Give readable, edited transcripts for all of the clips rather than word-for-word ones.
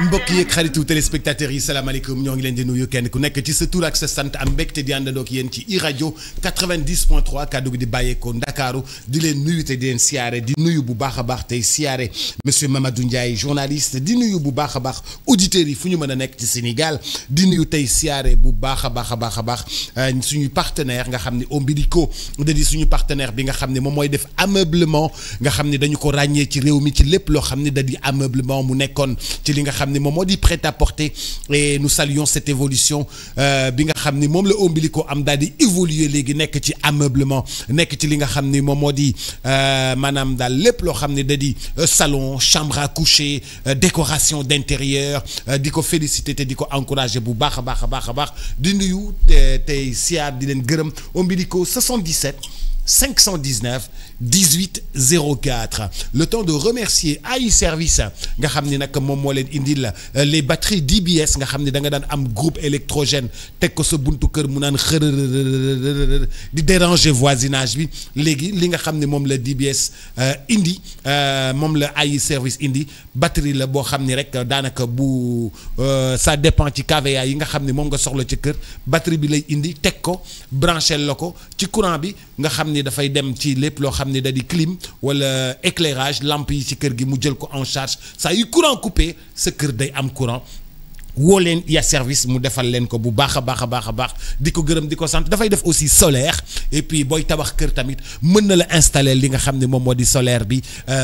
mbokk yeeg xaritu téléspectateurs yi salaamaaleykum ñoo ngi leen di nuyu kenn ku nekk ci sa tur ak sa sant am mbégte di àndandoo ak yéen ci iRadio 90.3 kaddu gi di bàyyeekoo Ndakaaru di leen nuyu te di leen siyaare di nuyu bu baax a baax tey siyaare monsieur Mamadou Ndiaye journaliste di nuyu bu baax a baax auditeurs yi fu ñu mën a nekk ci Sénégal di nuyu tey siyaare bu baax a baax a baax a baax suñu partenaire nga xam ne Ombilico da di suñu partenaire bi nga xam ne moom mooy def ameublement nga xam ne dañu ko ràññee ci réew mi ci lépp loo xam ne da di ameublement mu nekkoon ci li nga xam ne moom moo di prêt-à-porter et nous saluons cette évolution bi nga xam ni moom la Ombilico am daal di évoluer léegi nekk ci ameublement nekk ci li nga xam ni moom moo di maanaam daal lépp loo xam ne da di salon chambre à coucher décoration d'intérieur di ko féliciter te di ko encourager bu baax a baax a baax a baax di nuyu tey siyaar di leen gërëm Ombilico 77 519 18 04 le temps de remercier AI Service nga xam ni nag moom moo leen indil les batteries DBS nga xam ni da nga daan am groupe électrogène teg ko sa buntu kër mu naan xërërërërër di déranger voisinage bi léegi li nga xam ne moom la DBS indi moom la AI Service indi batterie la boo xam ni rek daanaka bu ça dépend ci kVA yi nga xam ne moom nga soxla ci kër batterie bi lay indi teg ko branché la ko ci courant bi nga xam ni dafay dem ci lépp loo xam ne da di clim wala éclairage lampe yi ci kër gi mu jël ko en charge saa yu courant coupé sa kër day am courant woo leen IA Service mu defal leen ko bu baax a baax a baax a baax di ko gërëm di ko sant dafay def aussi solaire et puis booy tabax kër tamit mën na la installer li nga xam ne moom moo di solaire bi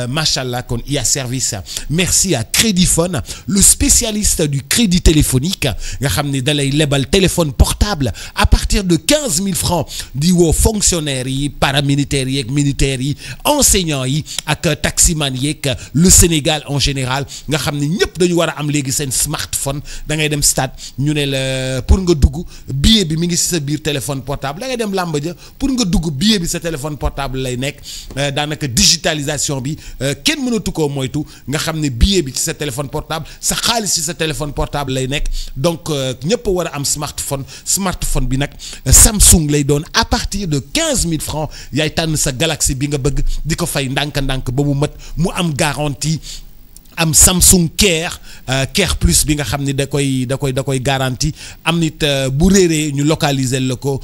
macha allah kon IA Service merci à Crédifone le spécialiste du crédit téléphonique nga xam ne da lay lebal téléphone portable à partir de 15 000 francs di woo fonctionnaires yi paramilitaires yi ak militaires yi enseignants yi ak taximan yi ak le Sénégal en général nga xam ne ñëpp dañu war a am léegi seen smartphone. da ngay dem stade ñu ne la pour nga dugg billet bi mi ngi ci sa biir téléphone portable da ngay dem làmb ja pour nga dugg billet bi sa téléphone portable lay nekk daanaka digitalisation bi kenn mënatu koo moytu nga xam ne billet bi ci sa téléphone portable sa xaalis ci sa téléphone portable lay nekk donc ñëpp war a am smartphone bi nag Samsung lay doon à partir de 15 000 francs yaay tànn sa Galaxy bi nga bëgg di ko fay ndànk-ndànk ba mu mat mu am garantie. am Samsung Care Plus bi nga xam ni da koy garantie am nit bu réeree ñu localiser la ko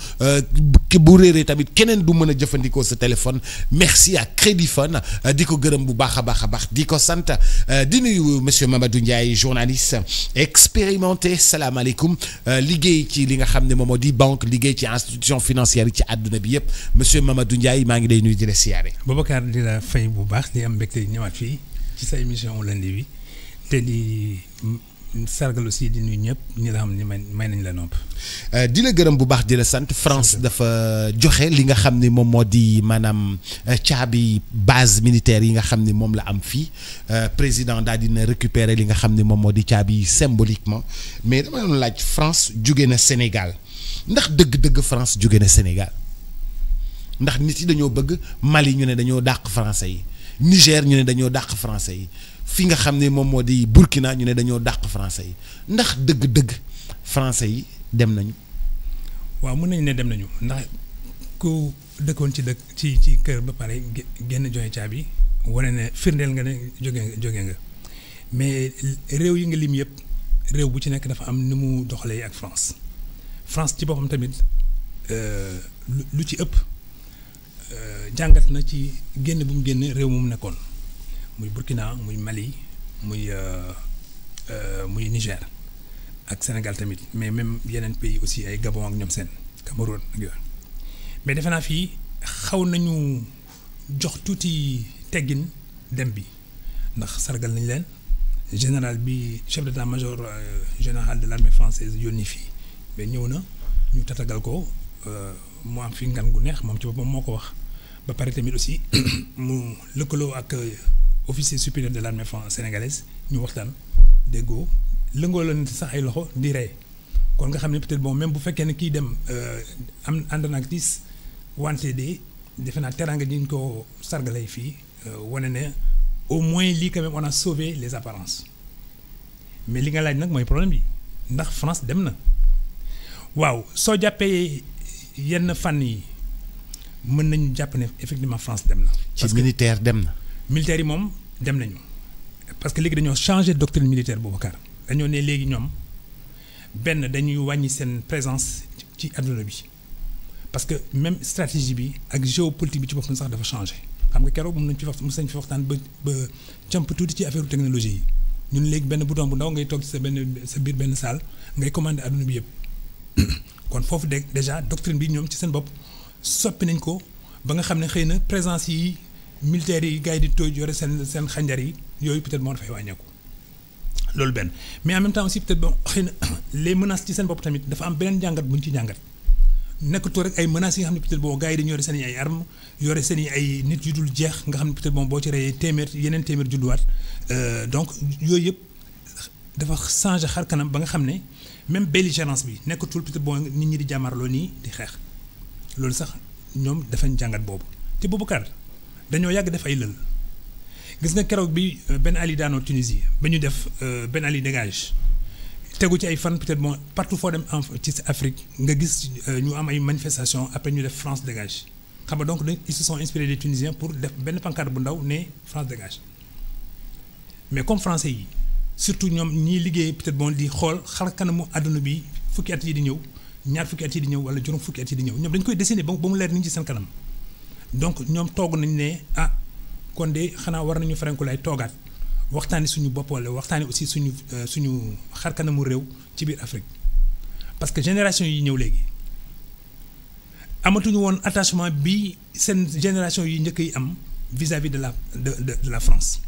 bu réeree tamit keneen du mën a jëfandikoo sa téléphone merci à Crédifone di ko gërëm bu baax a baax a baax di ko sant di nuyu monsieur Mamadou Ndiaye journaliste expérimenté salaamaaleykum liggéey ci li nga xam ne moom moo di banque liggéey ci institution financière yi ci àdduna bi yëpp monsieur Mamadou Ndiaye maa ngi lay nuyu di la siyaare. Boubacar di la fay bu baax di am mbégte ñëwaat fii. ci sa émission lundi bi te di sargal aussi di nuyu ñëpp ñi la xam ni may nañ la nopp. di la gërëm bu baax di la sant France dafa joxe li nga xam ni moom moo di maanaam caabi base militaire yi nga xam ni moom la am fii président daal dina récupérer li nga xam ni moom moo di caabi symboliquement mais dama doon laaj France jóge na Sénégal ndax dëgg-dëgg France jóge na Sénégal ndax nit yi dañoo bëgg Mali ñu ne dañoo dàq français yi. Niger ñu ne dañoo dàq français yi fi nga xam ne moom moo di Burkina ñu ne dañoo dàq français yi ndax dëgg-dëgg français yi dem nañu. waaw mën nañu ne dem nañu ndax ku dëkkoon ci kër ba pare génn joxe caabi wane ne firndeel nga ne jóge nga mais réew yi nga lim yëpp réew bu ci nekk dafa am ni mu doxalee ak France ci boppam tamit lu ci ëpp. jàngat na ci génn bu mu génn réew mu nekkoon muy Burkina muy Mali muy Niger ak Sénégal tamit mais même yeneen pays aussi ay Gabon ak ñoom seen Cameroun ak yooyu mais defe naa fii xaw nañu jox tuuti teggin dem bi ndax sargal nañ leen général bi chef d'état-major général de l'armée française yónni fii mais ñëw na ñu tatagal ko mu am fi ngan gu neex moom ci boppam moo ko wax. ba pare tamit aussi mu lëkkaloo ak officier supérieur de l'armée sénégalaise ñu waxtaan déggoo lëngoo la sax ay loxo di rey kon nga xam ne peut-être bon même bu fekkee ne kii dem am ànd naag tiis wante de defe naa teraanga ji ñu ko sargalay fii wane ne au moins lii quand même on a sauvé les apparences mais li nga laaj nag mooy problème bi ndax France dem na waaw soo jàppee yenn fànn yi. mën nañu jàpp ne effectivement France dem na. ci militaire dem na. militaire yi moom dem nañu parce que léegi dañoo changé doctrine militaire Boubacar dañoo ne léegi ñoom benn dañuy wàññi seen présence ci adduna bi parce que même stratégie bi ak géopolitique bi ci boppam sax dafa changé xam nga keroog mën nañ fi waxtaan ba camp tuuti ci affaire technologie yi ñun léegi benn bouton bu ndaw ngay toog ci sa biir benn salle ngay commandé adduna bi yëpp kon foofu déjà doctrine bi ñoom ci seen bopp soppi nañ ko ba nga xam ne xëy na présence yi militaires yi gars yi di tooj yore seen xanjar yi yooyu peut-être moo dafay wàññeeku loolu benn mais en même temps aussi peut-être bon xëy na les menaces ci seen bopp tamit dafa am beneen jàngat bu ñu ci jàngat nekkatoo rek ay menaces yi nga xam ne peut-être bon gars yi dañu yore seen i ay armes yore seen i ay nit yu dul jeex nga xam ne peut-être bon boo ci reyee yeneen téeméer judduwaat donc yooyu yëpp dafa changer xar kanam ba nga xam ne même belligérance bi nekkatul peut-être bon nit ñi di jàmmarloo nii di xeex loolu sax ñoom dafañ jàngat boobu te Boubacar dañoo yàgg def ay lël gis nga keroog bi Ben Ali daanoo Tunisie ba ñu def Ben Ali dégage tegu ci ay fan peut-être bon partout foo dem ci Afrique nga gis ñu am ay manifestations après ñu def France dégage xam nga donc ils se sont inspirés des Tunisiens pour def benn pancarte bu ndaw ne France dégage mais comme français yi surtout ñoom ñiy liggéey peut-être bon di xool xar kanamu àdduna bi fukki at yi di ñëw ñaar fukki at yi di ñëw wala juróom fukki at yi di ñëw ñoom dañu koy dessiner ba mu leer ni ci seen kanam donc ñoom toog nañ ne kon de xanaa war nañu ferenkulaay toogaat waxtaani suñu bopp wala waxtaani aussi suñu xar kanamu réew ci biir Afrique parce que génération yi ñëw léegi amatuñu woon attachement bi seen génération yi njëkk yi am vis-à-vis de la France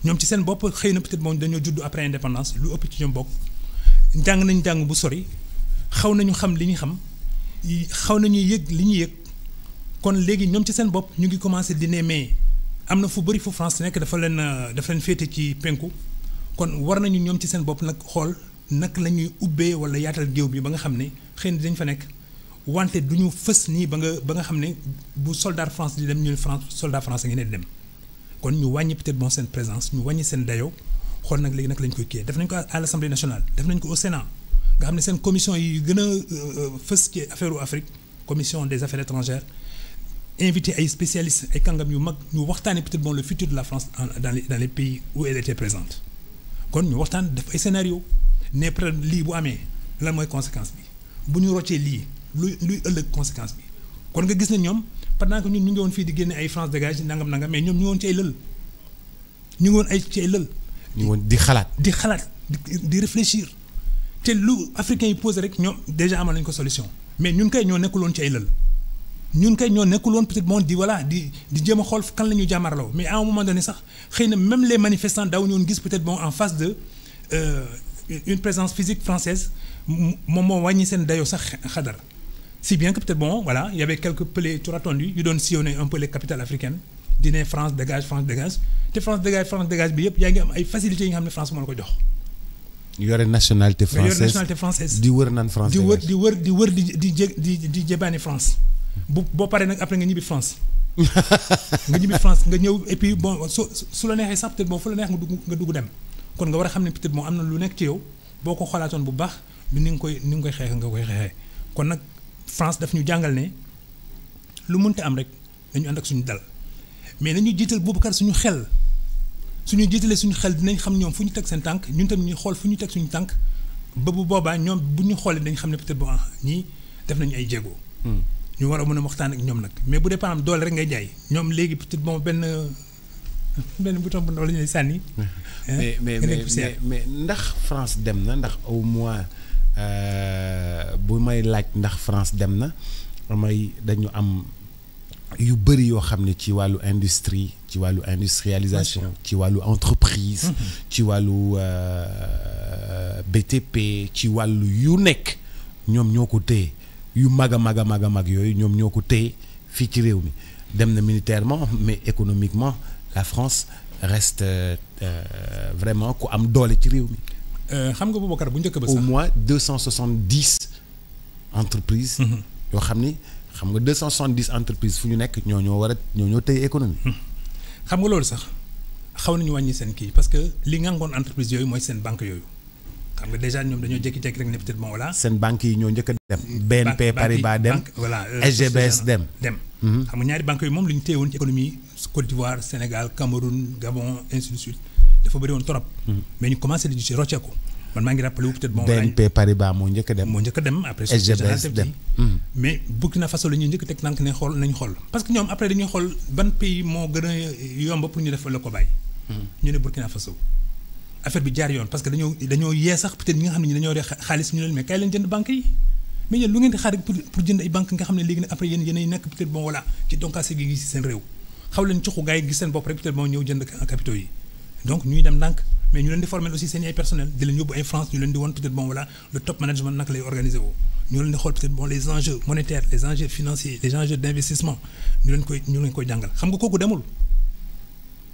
ñoom ci seen bopp xëy na peut-être moom dañoo juddu après indépendance lu ëpp ci ñoom bokk jàng nañ jàng bu sori xaw nañu xam li ñu xam xaw nañu yëg li ñu yëg kon léegi ñoom ci seen bopp ñu ngi commencé di ne mais am na fu bëri fu France nekk dafa leen féete ci penku kon war nañu ñoom ci seen bopp nag xool naka la ñuy ubbee wala yaatal géew bi ba nga xam ne xëy na dañ fa nekk wante du ñu fës nii ba nga xam ne bu soldat France di dem ñu France soldat français ngi ne di dem kon ñu wàññi peut-être bon seen présence ñu wàññi seen dayoo xool nag léegi nag lañ koy kii def nañ ko à l'Assemblée nationale def nañ ko au Sénat nga xam ne seen commission yi gën a fës ci affaire u Afrique commission des affaires étrangères invité ay spécialistes ay kàngam yu mag ñu waxtaanee peut-être bon le futur de la France dans les pays où elle était présente kon ñu waxtaan def ay scénario ne peut-être lii bu amee lan mooy conséquence bi bu ñu roccee lii luy ëllëg conséquence bi kon nga gis ne ñoom pendant que ñun ñu ngi woon fii di génne ay France dégage nangam mais ñoom ñu ngi woon ci ay lël ñu ngi woon ci ay lël. ñu ngi woon di xalaat di réfléchir te lu africains yi posé rek ñoom déjà amal nañu ko solution mais ñun kay ñoo nekkuloon ci ay lël. ñun kay ñoo nekkuloon peut-être bon di jéem a xool kan la ñu jàmmarloo mais à un moment donné sax xëy na même les manifestants daaw ñoon gis peut-être bon en face de une présence physique française moom moo wàññi seen dayoo sax xadar si bien que peut-être bon voilà il y avait quelques pelés tour attendus yu doon sillonner un peu les capitales africaines di ne France dégage te France dégage bi yëpp yaa ngi am ay facilités yi nga xam ne France moo la ko jox. yore nationalité française di wër naan France di wër di jébaani France. boo paree nag après nga ñibbi France nga ñëw et puis bon su la neexee sax peut-être bon fu la neex nga dugg dem kon nga war a xam ne peut-être bon am na lu nekk ci yow boo ko xalaatoon bu baax du ni nga koy xeexee nga koy xeexee kon nag France daf ñu jàngal ne lu mënta am rek dañu ànd ak suñu dal mais nañu jiital Boubacar suñu xel suñu jiitalee suñu xel dinañ xam ñoom fu ñu teg seen tànk ñun tam ñuy xool fu ñu teg suñu tànk ba bu boobaa ñoom bu ñu xoolee dañ xam ne peut-être bon ñii def nañu ay jéego. ñu war a mën a waxtaan ak ñoom nag mais bu dee par exemple doole rek ngay jaay ñoom léegi peut-être bon benn bouton bu ndaw la ñuy sànni. mais ndax France dem na ndax au moins bu may laaj ndax France dem na dañu am yu bëri yoo xam ne ci wàllu industrie ci wàllu industrialisation ci wàllu entreprise. ci wàllu BTP ci wàllu yu nekk ñoom ñoo ko téye. yu mag yooyu ñoom ñoo ko téye fii ci réew mi dem na militairement mais économiquement la France reste vraiment ku am doole ci réew mi. xam nga Boubacar bu njëkk ba sax au moins 270 entreprises. yoo xam ni xam nga 270 entreprises fu ñu nekk ñoo téye économie. xam nga loolu sax xaw nañu wàññi seen kii parce que li nga ngoon entreprise yooyu mooy seen banque yooyu. xam nga déjà ñoom dañoo jékki-jékki rek ne peut-être bon voilà. seen banques yi ñoo njëkk a dem. BNP Paribas dem voilà SGBS dem. xam nga ñaari banques yi moom la ñu téye woon ci économie Côte d'Ivoire Sénégal Cameroun Gabon ainsi de suite dafa bëri woon trop. mais ñu commencé di ci rocceeku man maa ngi rappelé wu peut-être bon. BNP Paribas moo njëkk a dem. après. SGBS dem mais Burkina Faso la ñuy njëkk teg tànk ne xool nañ xool parce que ñoom après dañuy xool ban pays moo gën a yomb pour ñu def la ko bàyyi. ñu ne Burkina Faso affaire bi jaar yoon parce que dañoo yee sax peut-être ñi nga xam ne dañoo dee xaalis ñu leen mais kaay leen jënd banques yi mais yéen lu ngeen di xaar pour jënd ay banques nga xam ne léegi nag après yéenay nekk peut-être bon voilà ci donkaase gi ci seen réew xaw leen cuxu gars yi gis seen bopp rek peut-être bon ñëw jënd capitaux yi donc ñuy dem ndànk mais ñu leen di former aussi seen ay personnel di leen yóbbu ay France ñu leen di woon peut-être bon voilà le top management naka lay organiser woo ñu leen di xool peut-être bon les enjeux monétaires les enjeux financiers les enjeux d'investissement ñu leen koy jàngal xam nga kooku demul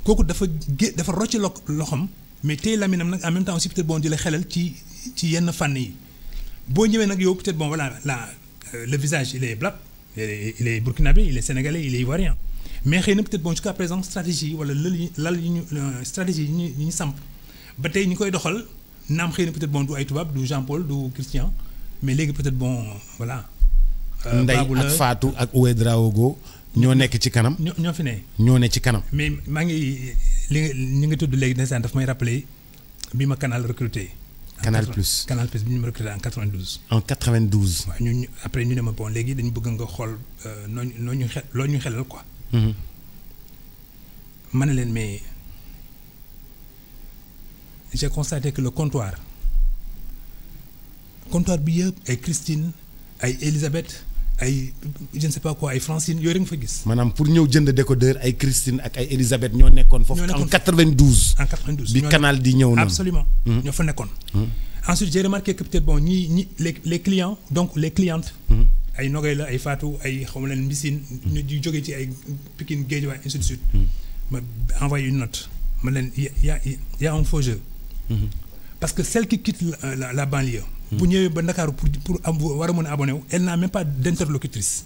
kooku dafa rocci loxam mais tey laminam nag en même temps aussi peut-être bon di la xelal ci yenn fànn yi boo ñëwee nag yow peut-être bon voilà le visage il est black il est burkinabé il est sénégalais il est ivoirien mais xëy na peut-être bon jusqu'à présent stratégie wala stratégie yi ñu samp ba tey ñu koy doxal naam xëy na peut-être bon du ay tubaab du Jean-Paul du Christian mais léegi peut-être bon voilà. Ndeye ak Fatou ak Ouédraogo ñoo nekk ci kanam. ñoo fi ne. ñoo ne ci kanam. mais maa ngi ñu ngi tudd léegi ndeysaan daf may rappeler bi ma Canal recruté. Canal Plus bi ñu ma recruté en 92. en 92. waaw ñu après ñu ne ma bon léegi dañu bëgg nga xool loo ñu xelal quoi. ma ne leen mais j'ai constaté que le comptoir bi yëpp ay Christine ay Elisabeth ay je ne sais pas quoi ay Francine yooyu rek nga fa gis. maanaam pour ñëw jënd décodeur ay Christine ak ay Elisabeth ñoo nekkoon foofu. en 92. en 92 bi Canal di ñëw noonu. absolument ñoo fa nekkoon. ensuite j'ai remarqué que peut-être bon les clients donc les clientes. ay Nogay la ay Fatou ay xaw ma leen Mbissine. ñu di jógee ci ay Pikine Guédiawaye ainsi de suite. ma envoyé une note ma leen y a un faux jeu. parce que celle qui quitte la banlieue. bu ñëwee ba Ndakaaru pour war a mën a abonné wu elle n'a même pas d'interlocutrice.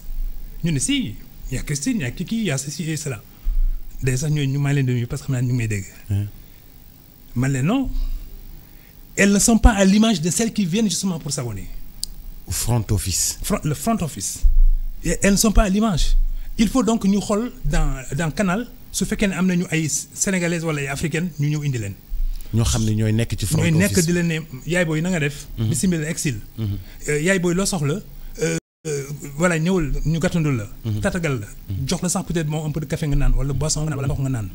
ñu ne si y a Christine y a Kiki y a ceci et cela day sax ñooñu ñu maa leen di nuyu parce que xam naa ñu ngi may dégg. man leen non elles ne sont pas à l'image de celles qui viennent justement pour s'abonner. front office. le front office. Et elles ne sont pas à l'image. Il faut donc ñu xool dans Canal su fekkee ne am nañu ay sénégalaises wala ay africaines ñu ñëw indi leen. ñoo xam ne ñooy nekk ci front office ñooy nekk di leen ne yaay booy na nga def. bisimilah exil. yaay booy loo soxla. voilà ñëwal ñu gàttandul la. tatagal la. jox la sax peut-être moom un peu de café nga naan wala boisson nga naan wala ndox nga naan.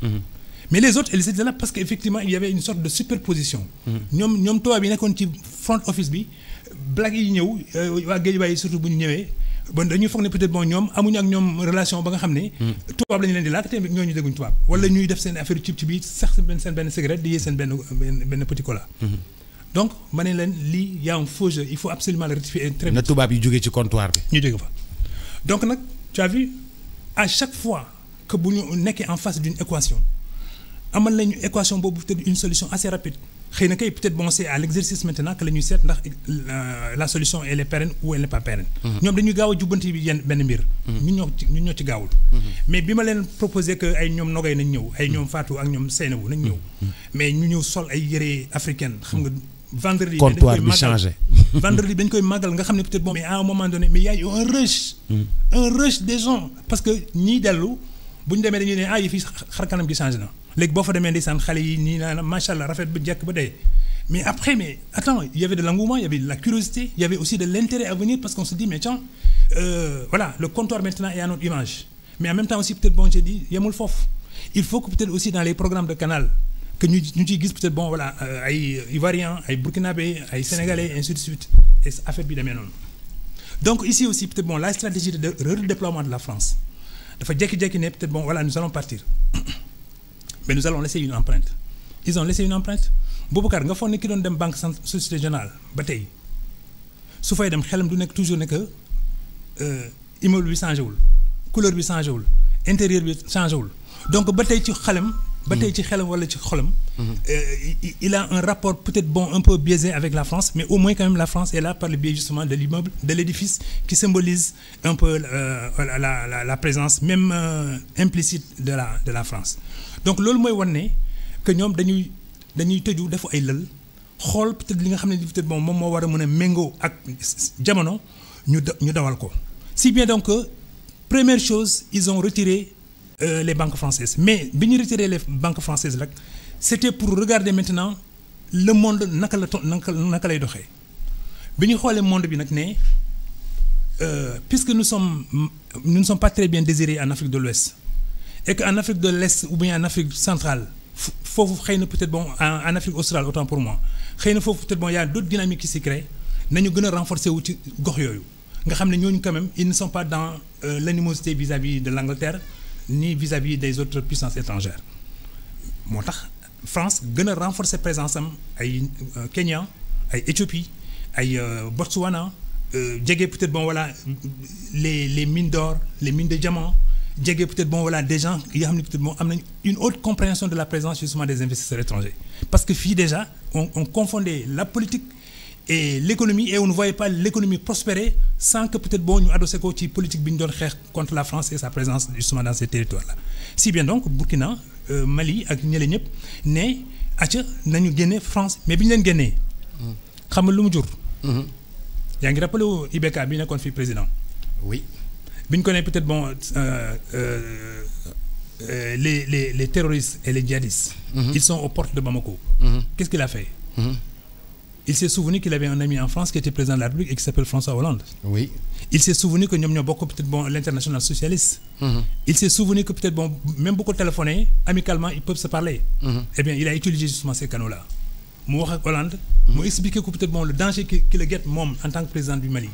mais les autres elles étaient là parce que effectivement il y avait une sorte de superposition. ñoom tubaab yi nekkoon ci front office bi blague yi ñëw waa Guédiawaye surtout bu ñu ñëwee. bon dañuy foog ne peut-être bon ñoom amuñu ak ñoom relation ba nga xam ne. tubaab la ñu leen di laaj te ñooñu dégguñu tubaab. wala ñuy def seen affaire ci biir sax seen benn cigarette di yee seen benn petit cola. donc ma ne leen lii y a un faux jeu il faut absolument le rectifier très vite. na tubaab yi jógee ci comptoir bi. ñu jóge fa donc nag tu as vu à chaque fois que bu ñu nekkee en face d'une équation amal nañu équation boobu peut-être une solution assez rapide. xëy na kay peut-être bon c'est à l'exercice maintenant que la ñuy seet ndax la solution elle est pérenne ou elle n'est pas pérenne. ñoom dañuy gaaw a jubbanti bi benn mbir. ñun ñoo ci gaawul. mais bi ma leen proposé que ay ñoom Nogay nañ ñëw ay ñoom Fatou ak ñoom Seynabou nañ ñëw. mais ñu ñëw sol ay yére africaine xam nga. vendredi comptoir bi changé. vendredi dañ koy màggal nga xam ne peut-être bon mais à un moment donné mais y a eu un rush des gens parce que ñiy dellu bu ñu demee dañuy ne yi fi xar kanam gi changé na. léegi boo fa demee ndeysaan xale yi nii naan macha allah rafet ba jekk ba dee mais après mais attends il y avait de l'engouement il y avait de la curiosité il y avait aussi de l'intérêt à venir parce qu'on se dit mais tiens voilà le comptoir maintenant est à notre image mais en même temps aussi peut-être bon j'ai dit yemul foofu il faut que peut-être aussi dans les programmes de Canal que ñu ciy gis peut-être bon voilà ay Ivoiriens ay Burkinabés ay Sénégalais ainsi de suite et affaire bi demee noonu donc ici aussi peut-être bon la stratégie de redéploiement de la France dafa jékki-jékki ne peut-être bon voilà nous allons partir mais nous allons laisser une empreinte ils ont laissé une empreinte Boubacar nga foog ne ki doon dem banque Société Générale ba tey su fay dem xelam du nekk toujours ne que immeuble bi changé wul couleur bi changé wul intérieur bi changé wul donc ba tey ci xelam. ba tey ci xelam wala ci xolam. il a un rapport peut-être bon un peu biaisé avec la France mais au moins quand même la France est là par le biais justement de l'immeuble de l'édifice qui symbolise un peu la présence même implicite de la France. donc loolu mooy wan ne que ñoom dañuy tëju defu ay lël xool peut-être li nga xam ne peut-être bon moom moo war a mën a méngoo ak jamono ñu dawal ko si bien donc première chose ils ont retiré les banques françaises mais bi ñu retiré les banques françaises nag c'était pour regarder maintenant le monde naka lay doxee bi ñu xoolee monde bi nag ne puisque nous ne sommes pas très bien désirés en Afrique de l'Ouest et qu'en Afrique de l'Est ou bien en Afrique centrale foofu xëy na peut-être bon en Afrique australe autant pour moi xëy na foofu peut-être bon y a d'autres dynamiques qui s'y créent nañu gën a renforcer wu ci gox yooyu nga xam ne ñooñu quand même ils ne sont pas dans l'animosité vis-à-vis de l'Angleterre ni vis-à-vis des autres puissances étrangères moo tax France gën a renforcer présence am ay Kenya ay Éthiopie ay Botswana jege peut-être bon voilà les mines d'or les mines de diamants jege peut-être bon voilà des gens yoo xam ne peut-être bon am nañ une haute compréhension de la présence justement des investisseurs étrangers parce que fii déjà on confondait la politique et l'économie et on ne voyait pas l'économie prospérer sans que peut-être bon ñu adossé ko ci politique bi ñu doon xeex contre la France et sa présence justement dans ces territoires-là si bien donc Burkina Mali ak ñële ñëpp ne acca nañu génne France mais bi ñu leen génnee xam nga lu mu jur yaa ngi rappelé wu IBK bi nekkoon fii président oui bi ñu ko ne peut-être bon les terroristes et les djihadistes ils sont aux portes de Bamako qu'est-ce qu'il a fait il s'est souvenu qu'il avait un ami en France qui était président de la République et qui s'appelle François Hollande. Oui. Il s'est souvenu que ñoom ñoo bokk peut-être bon l'international socialiste. Il s'est souvenu que peut-être bon même bu ko téléphoné amicalement ils peuvent se parler. Eh bien il a utilisé justement ces canaux-là. mu wax ak Hollande. mu expliqué ko peut-être bon le danger qui le guette moom en tant que président du Mali.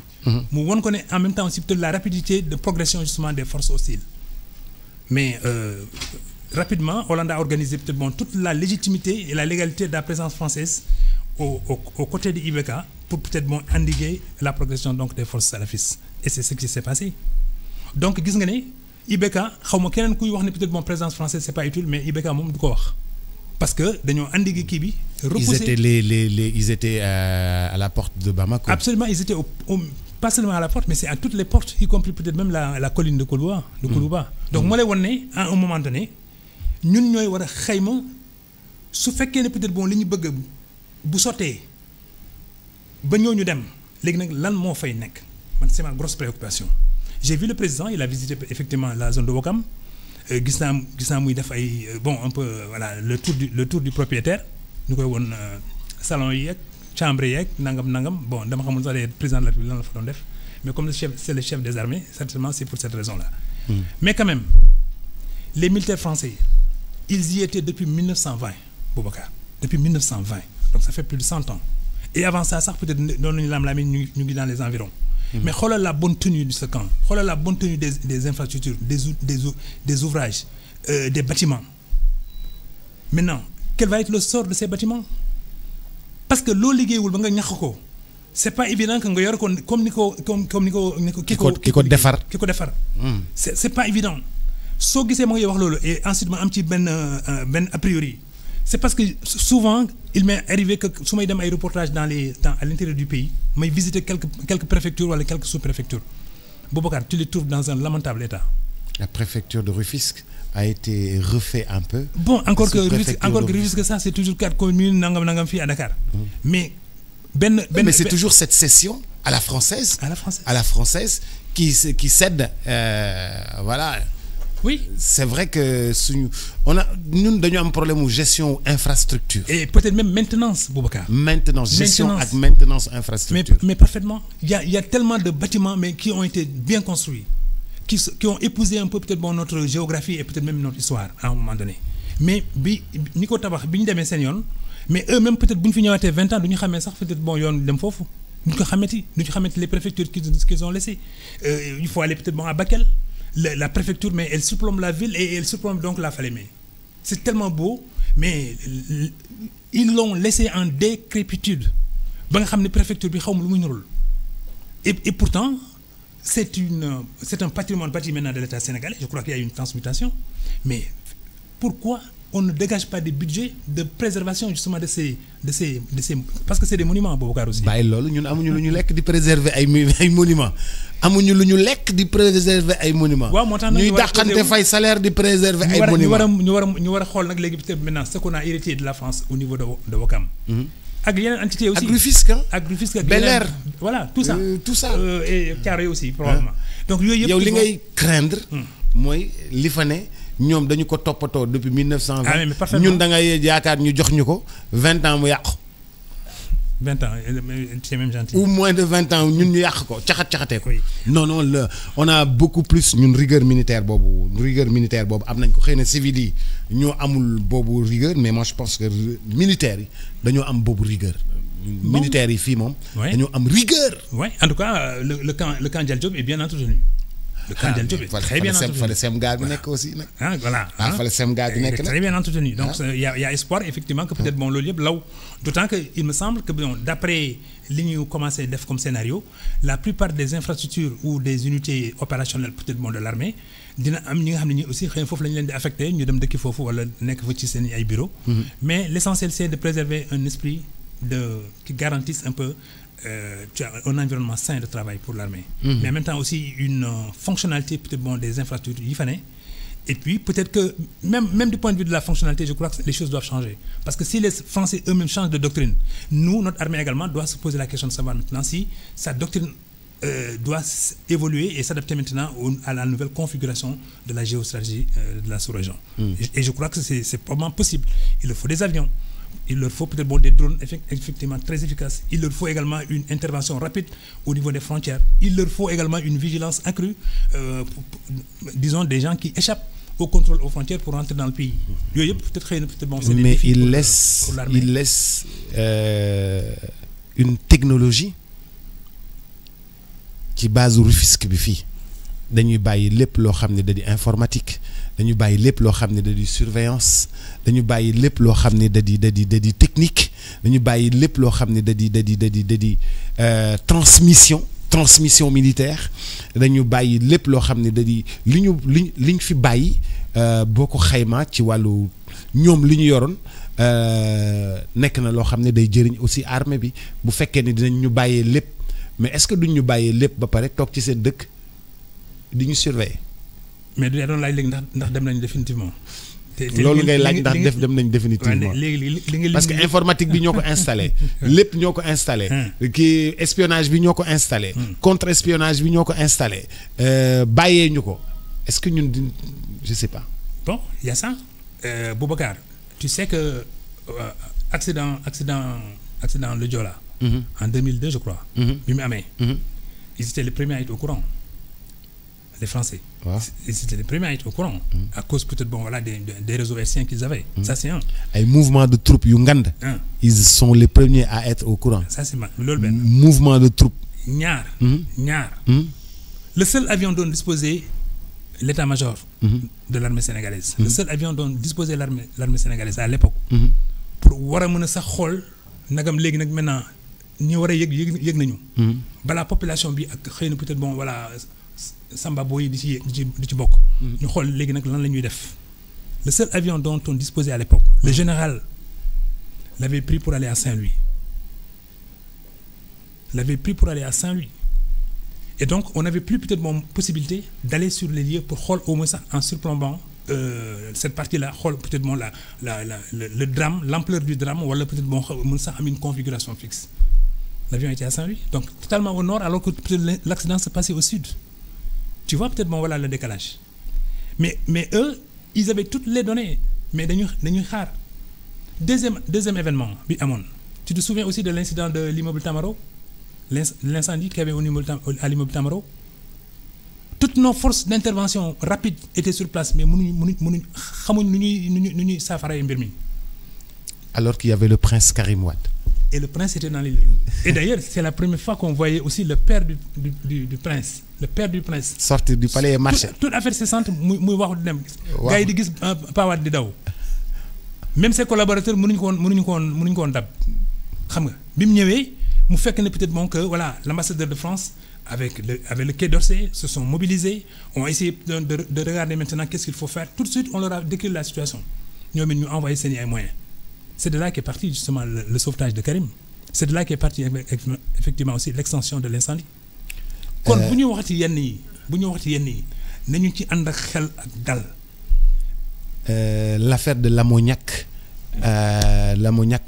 mu won ko ne en même temps aussi peut-être la rapidité de progression justement des forces hostiles. Mais rapidement Hollande a organisé peut-être bon toute la légitimité et la légalité de la présence française. Au côté de IBK pour peut-être bon endiguer la progression donc des forces salafistes et c'est ce qui s'est passé donc gis nga ne IBK xaw ma keneen kuy wax ne peut-être bon présence française c'est pas utile mais IBK moom du ko wax parce que dañoo endiguer kii bi. repousser ils étaient à la porte de Bamako. Absolument ils étaient pas seulement à la porte mais c'est à toutes les portes y compris peut-être même la colline de Koulouba. Donc moo lay wan ne à un moment donné ñun ñooy war a xayma su fekkee ne peut-être bon li ñu bëgg. bu sottee ba ñooñu dem léegi nag lan moo fay nekk man c'est ma grosse préoccupation j'ai vu le président il a visité effectivement la zone de Ouakam gis naa muy def ay bon un peu voilà le tour du propriétaire ñu koy woon salon yi ak chambre yi ak nangam bon dama xamul sax président de la République lan la fa doon def mais comme c'est le chef des armées certainement c'est pour cette raison-là. Mais quand même les militaires français ils y étaient depuis 1920 Boubacar depuis 1920. Donc ça fait plus de 100 ans et avant ça sax peut-être doon nañu lam-lami ñu ngi dans les environs. Mais xoolal la bonne tenue de ce camp xoolal la bonne tenue des infrastructures des ouvrages des bâtiments. Maintenant quel va être le sort de ces bâtiments parce que loo liggéeyul ba nga ñàkk ko c'est pas évident que nga yor ko comme ni ko ki ko defar c'est pas évident soo gisee ma ngi wax loolu et ensuite ma am ci benn a priori. C'est parce que souvent il m'est arrivé que su may dem ay reportages à l'intérieur du pays may visiter quelques préfectures wala quelques sous-préfectures Boubacar tu les trouves dans un lamentable état. La préfecture de Rufisque a été refait un peu. Bon encore que Rufisque ça c'est toujours 4 communes nangam fii à Dakar. Mais mais c'est toujours cette cession à la française. À la française qui cède voilà. Oui, c'est vrai que ñun dañu am problème de gestion infrastructure. Et peut-être même maintenance, Boubacar. Gestion et maintenance infrastructure. Mais parfaitement. Il y a tellement de bâtiments mais qui ont été bien construits, qui ont épousé un peu peut-être bon notre géographie et peut-être même notre histoire à un moment donné. Mais ni ko tabax bi ñu demee seen yoon mais eux-mêmes peut-être bu ñu fi ñëwaatee 20 ans du ñu xamee sax peut-être bon yoon dem foofu du ñu ko xamati les préfectures qu'ils ont laissées. Il faut aller peut-être bon à Bakel. La préfecture mais elle surplombe la ville et elle surplombe donc la Falémé. C'est tellement beau mais ils l'ont laissé en décrépitude ba nga xam ne préfecture bi xaw ma lu muy nurul et pourtant c'est un patrimoine bâti maintenant de l'État sénégalais. Je crois qu'il y a une transmutation mais pourquoi on ne dégage pas des budgets de préservation justement de ces parce que c'est des monuments Boubacar aussi. bàyyi loolu ñun amuñu lu ñu lekk di préserver ay monuments amuñu lu ñu lekk di préserver ay monuments. waaw moo tax nag ñuy dàqante fay salaire di préserver ay monuments ñu war a xool nag léegi peut-être maintenant ce qu'on a hérité de la France au niveau de Ouakam. ak yeneen entité aussi ak Rufisque ak Bel Air voilà tout ça. et Thiaroye aussi probablement. Donc yooyu yëpp yow li ngay craindre. mooy li fa ne ñoom dañu ko toppatoo depuis 1920. Ah, mais parfaitement. ñun da ngay yaakaar ñu jox ñu ko 20 ans mu yàqu. 20 ans c'est même gentil. ou moins de 20 ans ñun ñu yàq ko caxatee ko. Oui. non on a beaucoup plus ñun rigueur militaire boobu am nañ ko xëy na civil yi ñoo amul boobu rigueur mais moi je pense que militaires yi dañoo am boobu rigueur. militaires yi fii moom. dañoo am rigueur. oui en tout cas le camp Dial Diop est bien entretenu. Le camp Dial Diop est très bien entretenu. fallait sem gaar bi nekk aussi nag. Ah voilà. Fallait sem gaar bi nekk nag. Très bien entretenu. Donc il y a espoir effectivement que peut-être bon loolu yëpp law d'autant que il me semble que bon d'après li ñu commencé def comme scénario la plupart des infrastructures ou des unités opérationnelles peut-être bon de l'armée dina am ñi nga xam ne ñi aussi xëy na foofu la ñu leen di affecté ñu dem dëkki foofu wala nekk fa ci seen ay bureau mais l'essentiel c'est de préserver un esprit qui garantisse un peu tu as un environnement sain de travail pour l'armée. Mais en même temps aussi une fonctionnalité peut-être bon des infrastructures yi fa ne et puis peut-être que même du point de vue de la fonctionnalité je crois que les choses doivent changer parce que si les Français eux-mêmes changent de doctrine nous notre armée également doit se poser la question de savoir maintenant si sa doctrine doit évoluer et s'adapter maintenant à la nouvelle configuration de la géostratégie de la sous-région. Et je crois que c'est probablement possible. Il leur faut des avions. Il leur faut peut-être bon, des drones effectivement très efficaces. Il leur faut également une intervention rapide au niveau des frontières. Il leur faut également une vigilance accrue, disons des gens qui échappent au contrôle aux frontières pour rentrer dans le pays. Peut-être bon, c'est mais il laisse une technologie ci base Rufisque bi fii dañuy bàyyi lépp loo xam ne da di informatique dañu bàyyi lépp loo xam ne da di surveillance dañu bàyyi lépp loo xam ne da di technique dañu bàyyi lépp loo xam ne da di transmission militaire dañu bàyyi lépp loo xam ne da di liñ fi bàyyi boo ko xaymaa ci wàllu ñoom li ñu yoroon nekk na loo xam ne day jëriñ aussi armée bi bu fekkee ne dinañ ñu bàyyee lépp mais est-ce que duñ ñu bàyyee lépp ba pare toog ci seen dëkk di ñu surveiller. mais du doon laaj léegi ndax dem nañ définitivement. loolu ngay laaj ndax dem nañ définitivement. parce que informatique bi ñoo ko installé. lépp ñoo ko installé. kii espionnage bi ñoo ko installé. contre espionnage bi ñoo ko installé. bàyyee ñu ko est-ce que ñun je sais pas. bon il y a ça Boubacar tu sais que accident le Joola. En 2002 je crois. bi mu amee. ils étaient les premiers à être au courant. Les Français. Wow. Ils étaient les premiers à être au courant. À cause peut-être bon voilà des réseaux hertziens qu'ils avaient. Ça c'est un. Ay mouvement de troupes yu ngand. Ils sont les premiers à être au courant. Ça c'est loolu benn. Mouvement de troupes. ñaar. Le seul avion dont disposait l'état-major de l'armée sénégalaise. Le seul avion dont disposait l'armée sénégalaise à l'époque. Pour war a mën a sax xool nagam léegi nag maintenant ñi war a yëg nañu. balaa population bi ak xëy na peut-être bon voilà. Samba Boy di ci bokk. ñu xool léegi nag lan la ñuy def. Le seul avion dont on disposait à l'époque. Le général l'avait pris pour aller à Saint-Louis. Et donc on n'avait plus peut-être possibilité d'aller sur les lieux pour xool au moins ça en surplombant cette partie-là xool peut-être le drame l'ampleur du drame wala peut-être mën sax am une configuration fixe. L'avion était à Saint-Louis donc totalement au nord alors que peut-être l'accident se passait au sud. Tu vois peut-être voilà le décalage mais eux ils avaient toutes les données mais dañuy xaar deuxième événement bi amoon tu te souviens aussi de l'incident de l'immeuble Tamaro l'incendie qu'il y avait à l'immeuble Tamaro toutes nos forces d'intervention rapide étaient sur place mais mënuñ xamuñ nu ñuy saafaree mbir mi alors qu'il y avait le prince Karim Wade. Et le prince était dans les lieux. Et d'ailleurs, c'est la première fois qu'on voyait aussi le père du prince. Le père du prince. Sortir du palais et marcher. Toute affaire cessante, muy wax di dem. Gars yi di gis Pawad di daw. Même ses collaborateurs mënuñu ko woon dab. Xam nga bi mu ñëwee mu fekk ne peut-être que voilà l'ambassadeur de France avec le Quai d'Orsay se sont mobilisés, ont essayé de regarder maintenant qu'est-ce qu'il faut faire. Tout de suite, on leur a décrit la situation. Ñoom it ñu envoyé seen ay moyens. C'est de là qu'est parti justement le sauvetage de Karim. C'est de là qu'est parti effectivement aussi l'extension de l'incendie. kon bu ñu waxati yenn yi nañu ci ànd ak xel ak dal. L'affaire de l'ammoniac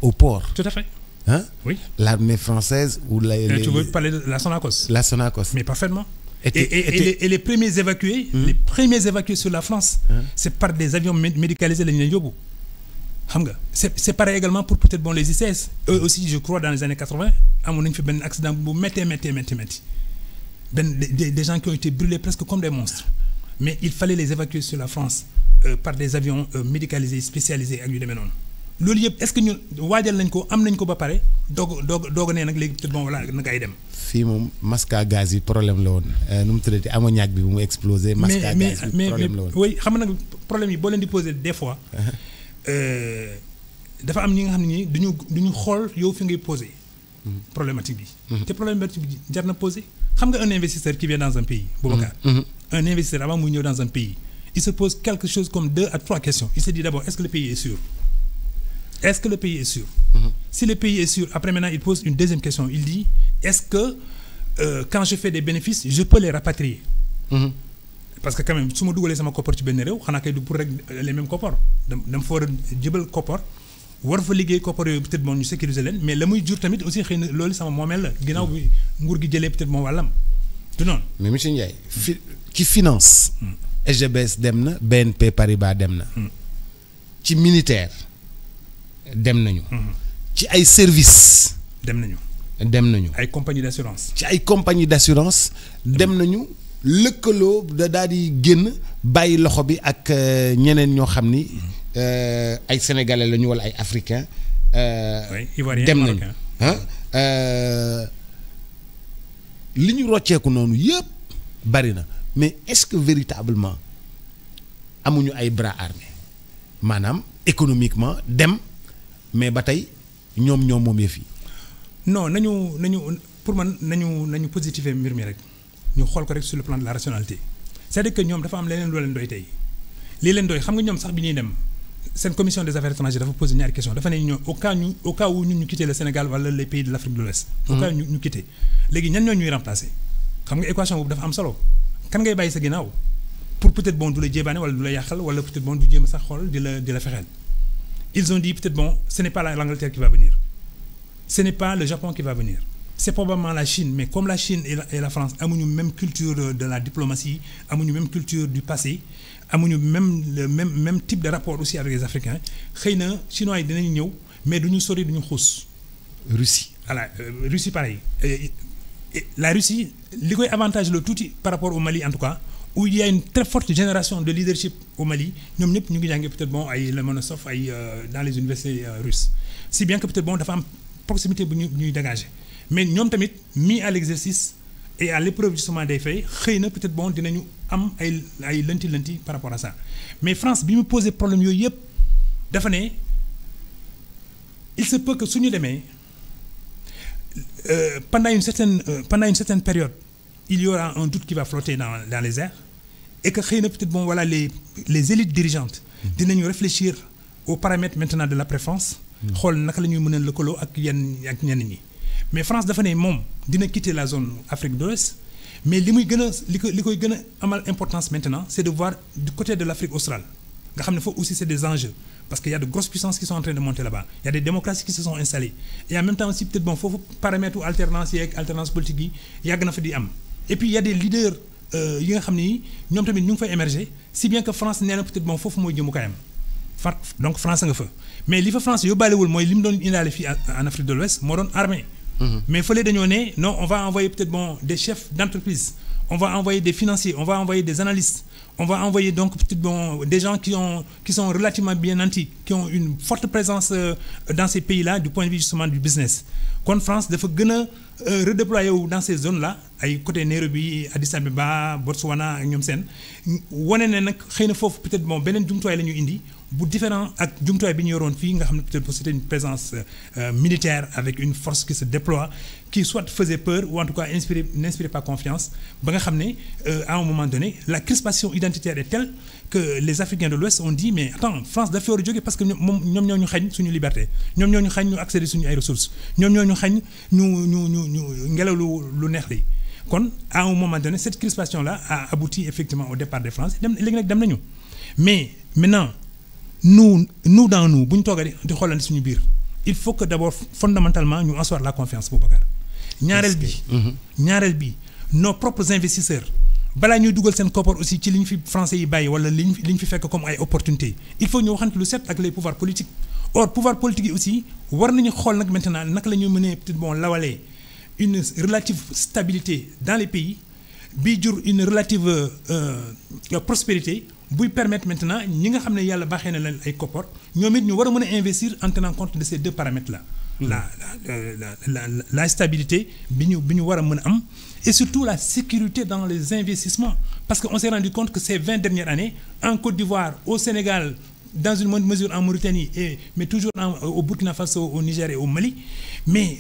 au port. Tout à fait. Hein? Oui. L'armée française ou tu veux parler de la Sonacos. La Sonacos. Mais parfaitement. Et les premiers évacués, sur la France, c'est par des avions médicalisés lañu leen yóbbu. Xam nga c'est pareil également pour peut-être bon les ICS. Eux aussi je crois dans les années 80 amoon nañu fi benn accident bu métti. Des gens qui ont été brûlés presque comme des monstres. Mais il fallait les évacuer sur la France par des avions médicalisés spécialisés ak yu demee noonu. Loolu yëpp est-ce que ñu waajal nañ ko am nañ ko ba pare doog ne nag léegi peut-être bon voilà nag ay dem. fii moom masque à gaz yi problème la woon nu mu tuddati ammoniac bi bu mu explosé. masque à gaz bi problème la woon oui xam nga nag problème yi boo leen di poser des fois dafa am ñi nga xam ne ñii duñu xool yow fi ngay poser problématique bi. Te problématique bi jar na poser. Xam nga un investisseur qui vient dans un pays. Boubacar. Un investisseur avant muy ñëw dans un pays il se pose quelque chose comme 2 à 3 questions. Il se dit d'abord est-ce que le pays est sûr? Est-ce que le pays est sûr? Si le pays est sûr, après maintenant il pose une deuxième question. Il dit est-ce que quand je fais des bénéfices je peux les rapatrier? Parce que quand même su ma dugalee sama koppar ci benn réew xanaa kay du pour rek les mêmes koppar dama fa war a jëbal koppar war fa liggéey koppar yooyu peut-être moom ñu sécuriser leen mais la muy jur tamit aussi xëy na loolu sama moomeel la ginnaaw bi nguur gi jëlee peut-être moom wàllam du noonu. Mais monsieur Ndiaye ki finance. SGBS dem na BNP Paribas dem na. ci militaire dem nañu. ci ay services. dem nañu. ay compagnie d'assurance. ci ay compagnie d'assurance dem nañu. lëkkaloo daal di génn bàyyi loxo bi ak ñeneen ñoo xam ni ay sénégalais lañu wala ay africains. dem nañu li ñu rocceeku noonu yëpp bari na mais est-ce que véritablement amuñu ay bras armés maanaam économiquement dem mais ba tey ñoom moom yëf yi. non nañu pour man nañu positiver mbir mi rek. ñu xool ko rek sur le plan de la rationalité c'est-à-dire que ñoom dafa am leneen loo leen doy tey lii leen doy xam nga ñoom sax bi ñuy dem seen commission des affaires étrangères dafa poser ñaari question dafa ne ñoom au cas où ñun ñu quitter le Sénégal wala les pays de l'Afrique de l'Ouest au cas où ñu quitter léegi ñan ñoo ñuy remplacer xam nga équation boobu dafa am solo kan ngay bàyyi sa ginnaaw pour peut-être bon du la jébaane wala du la yàqal wala peut-être bon du jéem a sax xool di la fexeel ils ont dit peut-être bon ce n'est pas l'Angleterre qui va venir ce n'est pas le Japon qui va venir. C'est probablement la Chine, mais comme la Chine et la France amuñu même culture de la diplomatie, amuñu même culture du passé, amuñu même type de rapport aussi avec les Africains. Xëy na chinois yi dinañ ñëw mais duñu sori duñu xuus. Russie. Voilà, Russie pareil. La Russie li koy avantage le tuuti par rapport au Mali en tout cas où il y a une très forte génération de leadership au Mali ñoom ñëpp ñu ngi jàngee peut-être bon ay Lomonosov ay dans les universités russes. Si bien que peut-être bon dafa am proximité bu ñuy dégager. Mais ñoom tamit mis à l'exercice et à l'épreuve justement des faits xëy na peut-être bon dinañu am ay lenti par rapport à ça mais France bi mu posé problème yooyu yëpp dafa ne il se peut que suñu demee pendant une certaine période il y aura un doute qui va flotter dans les airs et que xëy na peut-être bon voilà les élites dirigeantes dinañu réfléchir aux paramètres maintenant de l'après-France xool naka la ñuy mën a lëkkaloo ak ñenn ñi. Mais France dafa ne moom dina quitter la zone Afrique de l'Ouest mais li koy gën a amal importance maintenant c'est de voir du côté de l'Afrique australe nga xam ne foofu aussi c'est des enjeux parce que y a de grosses puissances qui sont en train de monter là-bas il y a des démocraties qui se sont installées et en même temps aussi peut-être bon foofu paramètre alternance yeeg alternance politique yi yàgg na fa di am et puis il y a des leaders yi nga xam ne ñoom tamit ñu ngi fay émerger si bien que France nee na peut-être bon foofu mooy jëmukaayam donc France nga fa mais li fa France yóbbaalewul mooy li mu doon indaale fii en Afrique de l'Ouest moo doon armée. Mais fële dañoo ne non on va envoyer peut-être bon des chefs d'entreprise on va envoyer des financiers on va envoyer des analystes on va envoyer donc peut-être bon des gens qui sont relativement bien nantis qui ont une forte présence dans ces pays-là du point de vue justement du business kon France dafa gën a redéployer wu dans ces zones-là ay côté Nairobi Addis Abeba Botswana ak ñoom seen wane ne nag xëy na foofu peut-être bon beneen jumtuwaay la ñu indi bu différent ak jumtuwaay bi ñu yoroon fii nga xam ne peut-être c'était une présence militaire avec une force qui se déploie qui soit faisait peur ou en tout cas n'inspirait pas confiance ba nga xam ne à un moment donné la crispation identitaire est telle que les Africains de l'Ouest ont dit mais attends France dafa war a jóge parce que ñoom ñoo ñu xañ suñu liberté ñoom ñoo ñu xañ ñu accéder suñu ay ressources ñoom ñoo ñu xañ ñu ngelaw lu neex li kon à un moment donné cette crispation là a abouti effectivement au départ de France léegi nag dem nañu mais maintenant nous bu ñu toogee di xoolante suñu biir il faut que d'abord fondamentalement ñu asseoir la confiance Boubacar ñaareel bi nos propres investisseurs balaa ñuy dugal seen koppar aussi ci li ñu fi français yi bàyyi wala li ñu fi fekk comme ay opportunités il faut ñu waxante lu set ak les pouvoirs politiques. Or pouvoir politique yi aussi war nañu xool nag maintenant naka la ñuy mënee peut-être bon lawalee une relative stabilité dans les pays bi jur une relative prospérité buy permettre maintenant ñi nga xam ne yàlla baaxee na leen ay koppar ñoom it ñu war a mën a investir en tenant compte de ces deux paramètres là. La stabilité bi ñu war a mën a am et surtout la sécurité dans les investissements parce que on s'est rendu compte que ces 20 dernières années en Côte d'Ivoire, au Sénégal, dans une moindre mesure en Mauritanie, mais toujours au Burkina Faso, au Niger et au Mali. Mais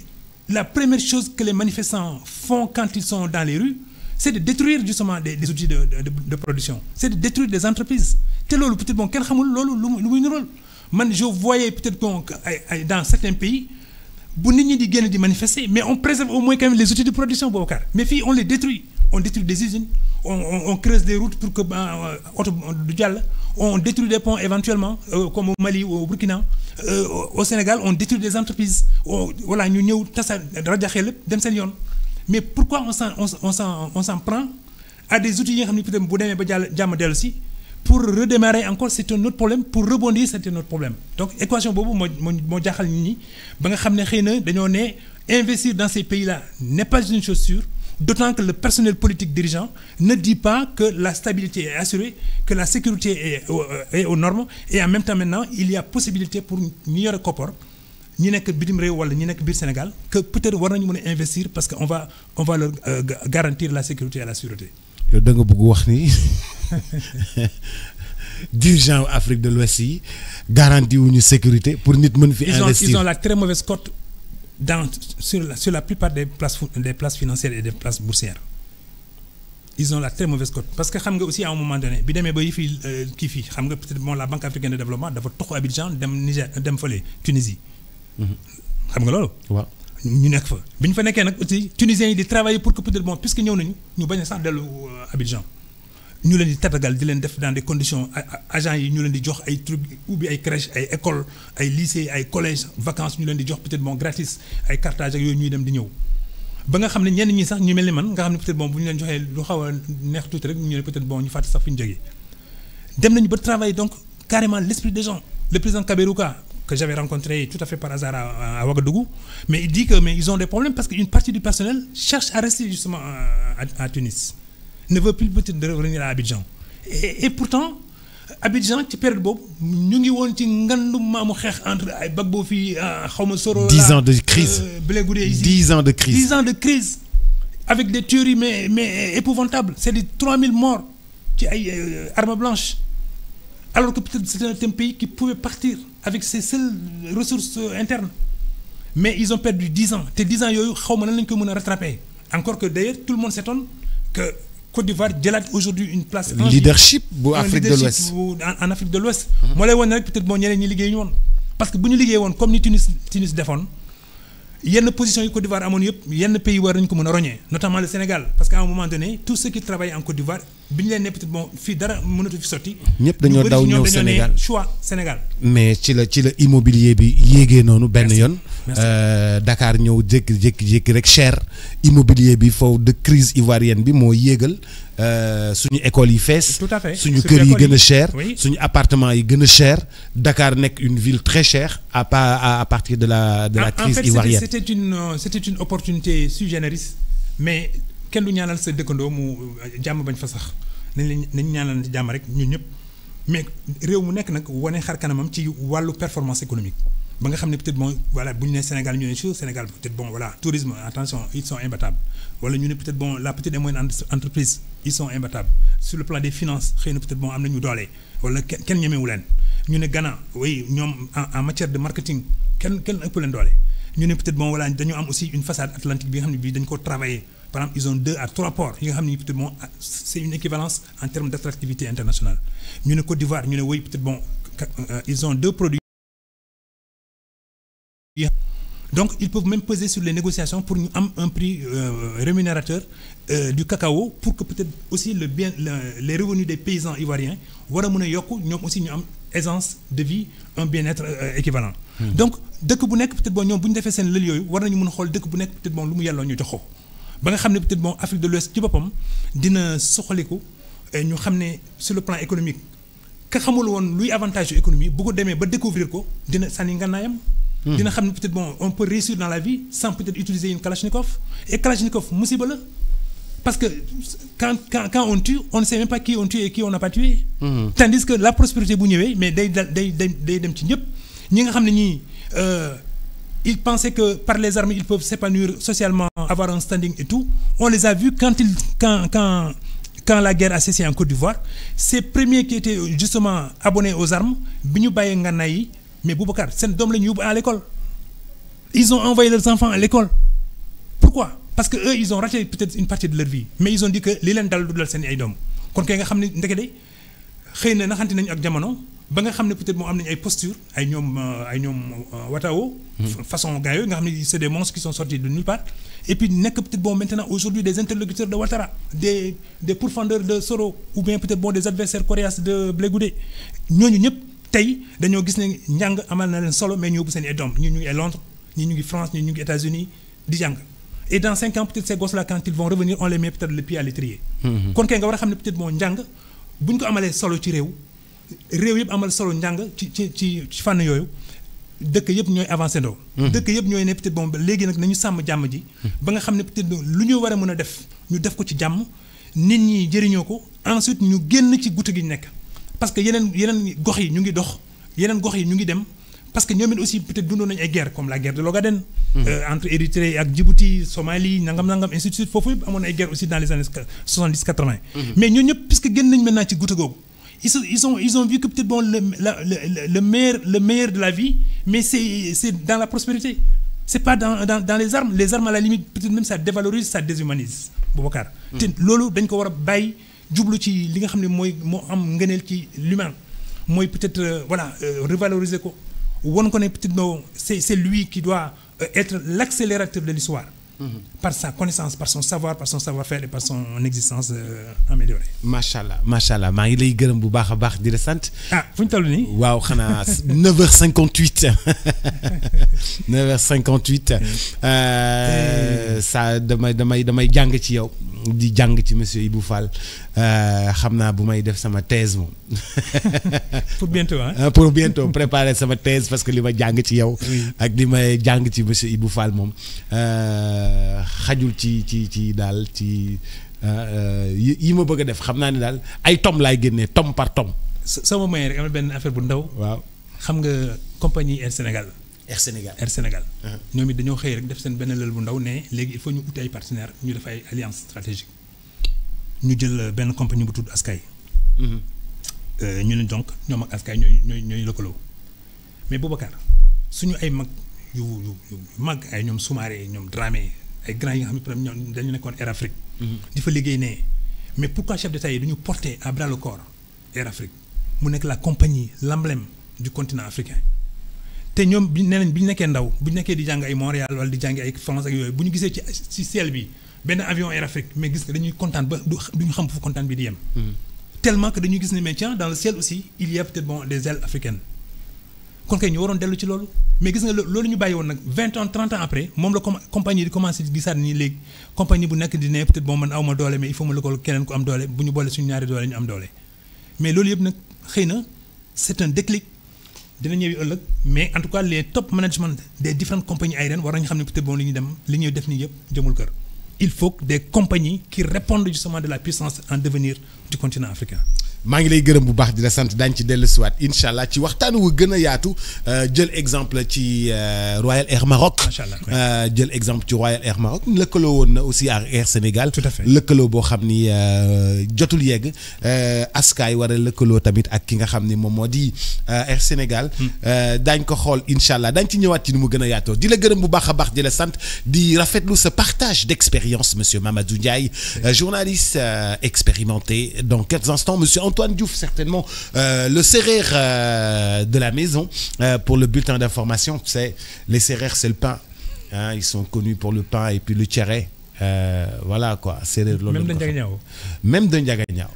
la première chose que les manifestants font quand ils sont dans les rues, c'est de détruire justement des outils de production. C'est de détruire des entreprises. C'est lolu peut-être bon ken xamul lolu lu muy rôle. Man je voyais peut-être bon dans certains pays bu nit ñi di génn di manifester mais on préserve au moins quand même les outils de production Boubacar. Mais fii on les détruit. On détruit des usines, on creuse des routes pour que oto du jàll. On détruit des ponts éventuellement, comme au Mali ou au Burkina. Au Sénégal, on détruit des entreprises. Voilà, nous ñëw tasa rajaxe lépp dem seen yoon. Mais pourquoi on s'en prend à des outils yi nga xam ne peut-être bu demee ba jàmm dellu si pour redémarrer encore c'est un autre problème, pour rebondir c'est un autre problème. Donc équation boobu moo jaaxal nit ñi ba nga xam ne xëy na dañoo ne investir dans ces pays-là n'est pas une chose sûre. D'autant que le personnel politique dirigeant ne dit pas que la stabilité est assurée, que la sécurité est aux normes, et en même temps maintenant, il y a possibilité pour ñu yore koppar ñi nekk bitim réew wala ñi nekk biir Sénégal que peut-être war nañu mën a investir parce que on va leur garantir la sécurité et la sûreté. yow da nga bëgg wax ni dirigeant Afrique de l'Ouest yi garanti wuñu sécurité pour nit mën fi investir. Ils ont la très mauvaise cote sur la plupart des places financières et des places boursières. Ils ont la très mauvaise cote parce que xam nga aussi à un moment donné bi demee ba yi fii kii fii xam nga peut-être bon la Banque africaine de développement dafa toxu Abidjan dem Niger dem fële Tunisie. xam nga loolu. waaw ñu nekk fa bi ñu fa nekkee nag aussi tunisiens yi di travailler pour que peut-être bon puisque ñëw nañu ñu bañ a sax dellu Abidjan. ñu leen di tatagal di leen def dans des conditions agents yi ñu leen di jox ay trucs ubbi ay crèches ay écoles ay lycées ay collèges vacances ñu leen di jox peut-être bon gratis ay cartage ak yooyu ñuy dem di ñëw ba nga xam ne ñenn ñi sax ñu mel ni man nga xam ne peut-être bon bu ñu leen joxee lu xaw a neex tuuti rek ñu ne peut-être bon ñu fàtte sax fi ñu jógee dem nañu ba travailler donc carrément l'esprit des gens. Le président Kaberuka que j'avais rencontré tout à fait par hasard à Ouagadougou, mais il dit que mais ils ont des problèmes parce qu'une partie du personnel cherche à rester justement à Tunis. Ne veut plus peut-être de revenir à Abidjan. Et pourtant, Abidjan, ci période boobu ñu ngi woon ci ngandum maamu xeex entre ay Gbagbo fii xawma Soro. 10 ans de crise. Blé Goudé ici. 10 ans de crise. 10 ans de crise. Avec des tueries mais épouvantables. C'est des 3000 morts ci ay armes blanches. Alors que peut-être c'était un pays qui pouvait partir avec ses seules ressources internes. Mais ils ont perdu 10 ans. Te 10 ans yooyu xawma nan lañ ko mën a rattraper. Encore que d'ailleurs tout le monde s'étonne que Côte d'Ivoire jëlaat aujourd'hui une place leadership bu Afrique de l'Ouest en Afrique de l'Ouest moo lay woon rek peut-être bon ñeneen ñi liggéey ñu woon parce que bu ñu liggéey woon comme ni Tunis defoon yenn position yi Côte d'Ivoire amoon yëpp yenn pays war nañu ko mën a roñee notamment le Sénégal parce qu'à un moment donné tous ceux qui travaillent en Côte d'Ivoire bi ñu leen ne peut-être bon fii dara mënatu fi sotti ñëpp dañoo daw ñëw Sénégal choix Sénégal mais ci la immobilier bi yéegee noonu benn yoon Dakar ñëw jékki rek cher immobilier bi foofu de crise ivoirienne bi moo yéegal suñu écoles yi fees tout à fait suñu kër yi gën a cher suñu appartement yi gën a cher Dakar nekk une ville très chère à partir de la crise ivoirienne. C'était une opportunité sui generis mais kenn du ñaanal sa dëkkandoo mu jàmm bañ fa sax nañ ñaanal jàmm rek ñun ñëpp mais réew mu nekk nag wane xar kanamam ci wàllu performance économique ba nga xam ne peut-être bon voilà bu ñu nee Sénégal ñu ne ci Sénégal peut-être bon voilà tourisme attention ils sont imbattables wala ñu ne peut-être bon la petite et moyenne entreprise ils sont imbattables sur le plan des finances xëy na peut-être bon am nañu doole wala kenn ñemewu leen ñu ne Ghana oui ñoom en matière de marketing kenn ëpp leen doole ñu ne peut-être bon voilà dañu am aussi une façade atlantique bi nga xam ne bii dañu ko travailler par exemple ils ont 2 à 3 ports yi nga xam ne peut-être bon c'est une équivalence en termes d'attractivité internationale ñu ne Côte d'Ivoire ñu ne oui peut-être bon ils ont 2 produits. Donc ils peuvent même peser sur les négociations pour ñu am un prix rémunérateur du cacao pour que peut-être aussi les revenus des paysans ivoiriens war a mën a yokk ñoom aussi ñu am aisance de vie un bien-être équivalent. Donc dëkk bu nekk peut-être bon ñoom bu ñu defee seen lël yooyu war nañu mën a xool dëkk bu nekk peut-être bon lu mu yelloo ñu jox ko ba nga xam ne peut-être bon Afrique de l'Ouest ci boppam dina soxaliku ñu xam ne sur le plan économique ka xamul woon luy avantage yu économie bu ko demee ba découvrir ko dina sànni ngànnaayam. dina xam ne peut-être bon on peut réussir dans la vie sans peut-être utiliser une Kalachnikov et Kalachnikov musiba la parce que quand on tue on ne sait même pas qui on tue et qui on n'a pas tué. Tandis que la prospérité bu ñëwee mais day dem ci ñëpp ñi nga xam ne ñii ils pensaient que par les armes ils peuvent s'épanouir socialement avoir un standing et tout on les a vus quand la guerre a cessé en Côte d'Ivoire ces premiers qui étaient justement abonnés aux armes bi ñu bàyyee ngànnaay yi mais Boubacar seen doom la ñu yóbbu à l'école ils ont envoyé leurs enfants à l'école pourquoi parce que eux ils ont raté peut-être une partie de leur vie mais ils ont dit que li leen dal du dal seen ay doom kon kay nga xam ne ndeke de xëy na naxante nañu ak jamono ba nga xam ne peut-être moo am nañu ay posture ay ñoom Watao façon gars yooyu nga xam ne c'est des monstres qui sont sortis de nulle part et puis nekk peut-être bon maintenant aujourd'hui des interlocuteurs de Ouattara des pourfendeurs de Soro ou bien peut-être bon des adversaires coriaces de Blé Goudé ñooñu ñëpp tey dañoo gis ne njàng amal na leen solo mais ñu yóbbu seen i doom ñii ñu ngi à Londres ñii ñu ngi France ñii ñu ngi États-Unis di jàng et dans 5 ans peut-être ces gosses-là quand ils vont revenir on les met peut-être le pied à l'étrier kon kay nga war a xam ne peut-être bon njàng bu ñu ko amalee solo ci réew yëpp amal solo njàng ci fànn yooyu dëkk yëpp ñooy avancé ndoo dëkk yëpp ñooy ne peut-être bon léegi nag nañu sàmm jàmm ji ba nga xam ne peut-être lu ñu war a mën a def ñu def ko ci jàmm nit ñi jëriñoo ko ensuite ñu génn ci goutte gi ñu nekk parce que yeneen gox yi ñu ngi dox yeneen gox yi ñu ngi dem parce que ñoom it aussi peut-être dundoon nañu ay guerre comme la guerre de l'Ogaden entre Érythrée ak Djibouti Somalie nangam ainsi de suite foofu yëpp amoon ay guerre aussi dans les années 70-80 mais ñooñu ñëpp puisque génn nañu maintenant ci goutte googu ils ont vu que peut-être bon le meilleur de la vie mais c'est dans la prospérité c'est pas dans les armes à la limite peut-être même ça dévalorise ça déshumanise Boubacar te loolu dañ ko war a bàyyi jublu ci li nga xam ne moo am ngëneel ci l'humain mooy peut-être revaloriser ko won ko ne peut-être non c'est lui qui doit être l'accélérateur de l'histoire par sa connaissance par son savoir-faire et par son existence améliorée. macha allah maa ngi lay gërëm bu baax a baax di la sant. fu ñu toll nii. waaw xanaa 9h58 9h58 ça damay jàng ci yow di jàng ci monsieur Ibou Fall xam naa bu may def sama thèse moom. pour bientôt pour bientôt préparer sama thèse parce que li ma jàng ci yow. ak li may jàng ci monsieur Ibou Fall moom. xajul ci daal ci yi ma bëgg a def xam naa ne daal ay tome laay génnee tome par tome. sama moyen rek am na benn affaire bu ndaw. waaw xam nga compagnie Air Sénégal. Air Sénégal. ñoom it dañoo xëy rek def seen benn lël bu ndaw ne léegi il faut ñu uti ay partenaires ñu def ay alliance stratégique ñu jël benn compagnie bu tudd Askay. ñu ne donc ñoom ak Askay ñooy lëkkaloo mais Boubacar suñu ay mag. yu mag ay ñoom Soumaré ñoom Dramé ay grands yi nga xam ne ñoom dañu nekkoon Air Afrique. di fa liggéey ne mais pourquoi chef d'État yi dañu porter à bras le corps Air Afrique mu nekk la compagnie l'emblème du continent africain te ñoom nee nañ bi ñu nekkee ndaw bu ñu nekkee di jàng ay Montréal wala di jàng ay France ak yooyu bu ñu gisee ci ciel bi benn avion Air Afrique mais gis nga dañuy kontaan ba du ñu xam fu kontaan bi di yem. tellement que dañuy gis ne mais tiens dans le ciel aussi il y a peut-être bon des ailes africaines. kon kay ñu waroon dellu ci loolu mais gis nga loolu ñu bàyyi woon nag 20 ans 30 ans après moom la compagnie di commencé gisaat nii léegi compagnie bu nekk di ne peut-être bon man aw ma doole mais il faut ma lëkkal keneen ku am doole bu ñu boole suñu ñaari doole ñu am doole mais loolu yëpp nag xëy na c'est un déclic dina ñëwi ëllëg mais en tout cas les top management des différentes compagnies aériennes war nañu xam ne peut-être bon li ñuy def nii yëpp jëmul kër il faut que des compagnies qui répondent justement de la puissance en devenir du continent africain. maa ngi lay gërëm bu baax di la sant daañu ci dellusiwaat incha allah ci waxtaan wu gën a yaatu jël exemple ci Royal Air Maroc. macha allah jël exemple ci Royal Air Maroc lëkkaloo woon na aussi ak Air Sénégal. tout à fait lëkkaloo boo xam ni jotul yegg Askay war a lëkkaloo tamit ak ki nga xam ni moom moo di Air Sénégal. daañ ko xool incha allah daañu ci ñëwaat ci ni mu gën a yaatoo di la gërëm bu baax a baax di la sant di rafetlu sa partage d'expérience monsieur Mamadou Ndiaye journaliste expérimenté dans quelques instants monsieur Antoine Diouf certainement le Sérère de la maison pour le bulletin d'information c'est les Sérères c'est le pain hein, ils sont connus pour le pain et puis le cere voilà quoi Sérère loolu même de Ndiaga Niao même de Ndiaga Niao